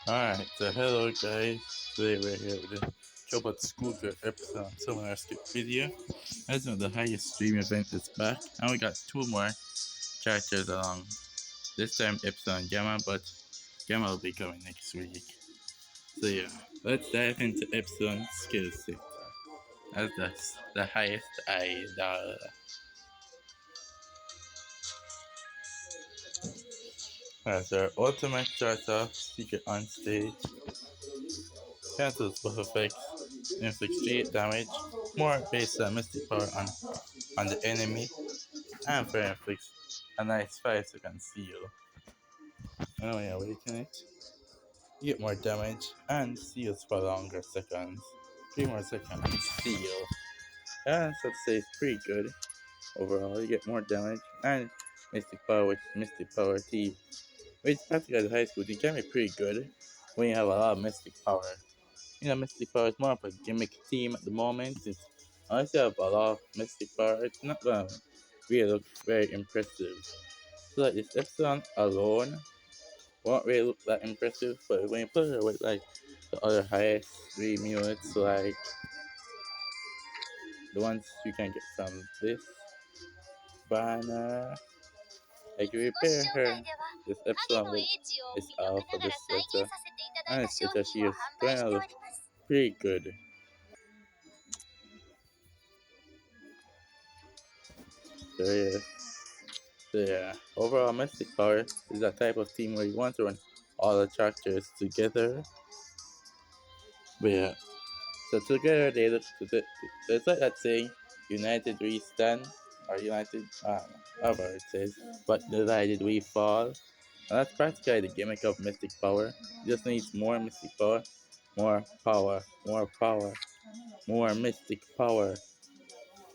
Alright, so hello guys. Today we're here with the Robot Scooter Epsilon Summoner Skip video. As you know, the highest stream event is back, and we got two more characters along. This time Epsilon Gamma, but Gamma will be coming next week. So yeah, let's dive into Epsilon skill set. As the highest idol. As our ultimate starts off, secret on stage, cancels buff effects, inflicts 3 damage, more based on mystic power on the enemy, and for inflicts a nice 5-second seal. And when you awaken it, you get more damage and seals for longer seconds. 3 more seconds, seal. And so to say it's pretty good. Overall, you get more damage and mystic power, which is mystic power T, which practically at high school, it can be pretty good when you have a lot of mystic power. Mystic power is more of a gimmick theme at the moment. Unless you have a lot of mystic power, it's not gonna really look very impressive. So like this Epsilon alone won't really look that impressive, but when you put it with like the other highest three units, like the ones you can get from this banner, like you repair her, this Epsilon with this alpha, this letter, and this letter, she is going to look pretty good. So yeah. So yeah, overall Mystic Power is that type of team where you want to run all the characters together. But yeah, so together they look, it's like that saying, United we stand, or United, I don't know, however it says, but divided we fall. And that's practically the gimmick of Mystic Power. You just need more Mystic Power, more power, more power, more Mystic Power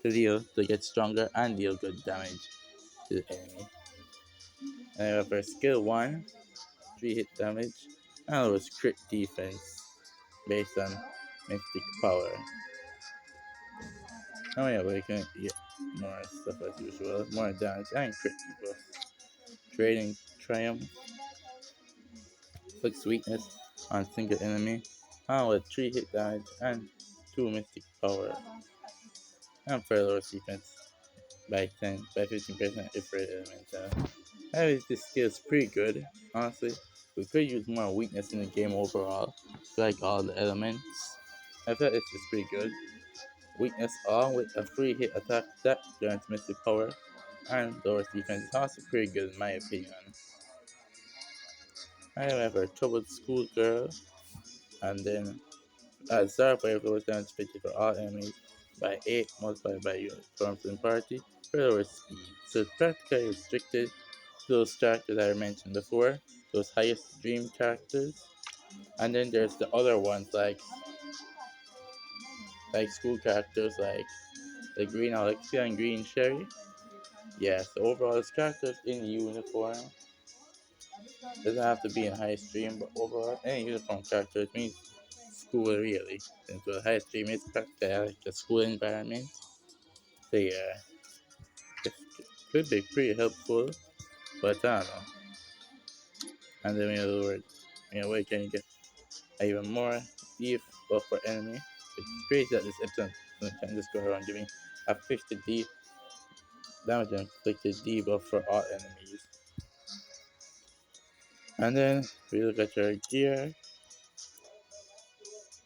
to get stronger and deal good damage to the enemy. And for skill 1, 3 hit damage, and it was crit defense based on Mystic Power. Oh yeah, we can get more stuff as usual, more damage and crit buff. Trading Triumph, flicks weakness on single enemy, and with 3 hit damage and 2 Mystic Power. And Furlough defense by 15% if for elemental. I think this skill is pretty good, honestly. We could use more weakness in the game overall, like all the elements. I feel it's just pretty good. Weakness all with a free hit attack that grants mystic power and lowers defense is also pretty good in my opinion. I have a troubled schoolgirl, and then Starfire goes down to 50 for all enemies by 8 multiplied by unit forms in party for lower speed. So it's practically restricted to those characters I mentioned before, those highest dream characters. And then there's the other ones like school characters like the Green Alexia and Green Sherry. Yes, overall it's characters in uniform. Doesn't have to be in high stream, but overall any uniform characters means school really. Since the high stream is practically like the school environment. So yeah, it could be pretty helpful, but I don't know. And then where can you get even more deep buff for enemy? It's crazy that this episode can just go around giving a 50 deep damage inflicted debuff for all enemies. And then we look at your gear.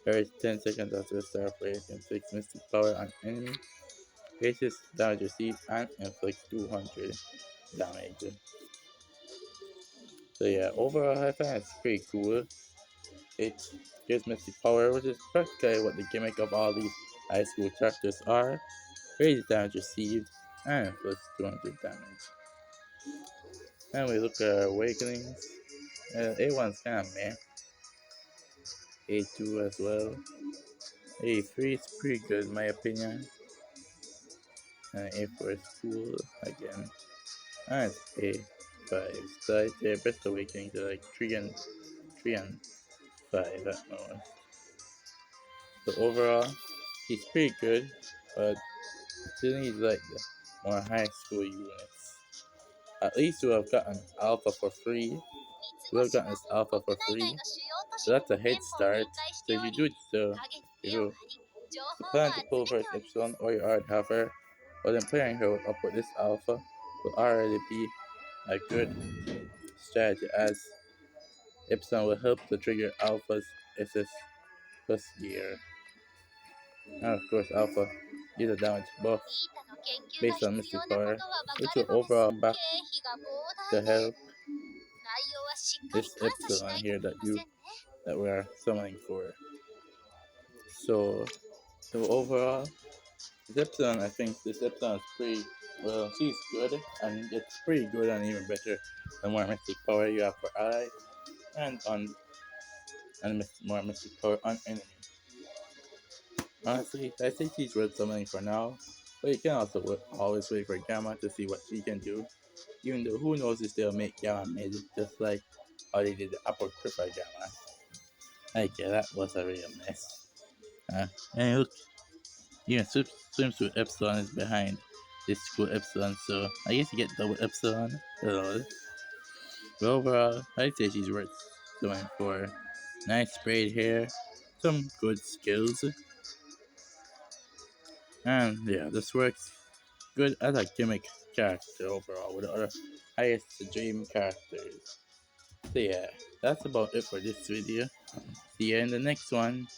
Every 10 seconds after the start phase, inflicts mystic power on enemy. Bases damage received and inflicts 200 damage. So yeah, overall I find it's pretty cool. It gives mystic power, which is practically what the gimmick of all these high school characters are. Crazy damage received and inflicts 200 damage. And we look at our awakenings. A1's kinda meh. A2 as well. A3 is pretty good in my opinion. And A4 is cool again. And it's A5. So I'd say best awakening to like 3 and 5 at most. So overall, he's pretty good, but still needs like the more high school units. At least we have gotten alpha for free. We have gotten this alpha for free. So that's a head start. So if you do it, you plan to pull first Epsilon or you already have her, well then pairing her up with this alpha will already be a good strategy as Epsilon will help to trigger alpha's SS plus gear. And of course alpha deals a damage buff based on mystic power, which will overall come back to help this Epsilon here that we are summoning for. So overall, this Epsilon, I think this Epsilon is pretty well. She's good, and it's pretty good and even better the more mystic power you have for ally, and on more mystic power on enemy. Honestly, I think she's worth summoning for now, but you can also always wait for Gamma to see what she can do. Even though who knows if they'll make Gamma mid just like how they did the Apocrypha Gamma. Like yeah, that was a real mess. And look, even swimsuit Epsilon is behind this cool Epsilon, so I guess you get double Epsilon. But overall, I'd say she's worth going for. Nice sprayed hair, some good skills, and yeah, this works good as a gimmick character overall with the other highest dream characters. So yeah, that's about it for this video. See you in the next one.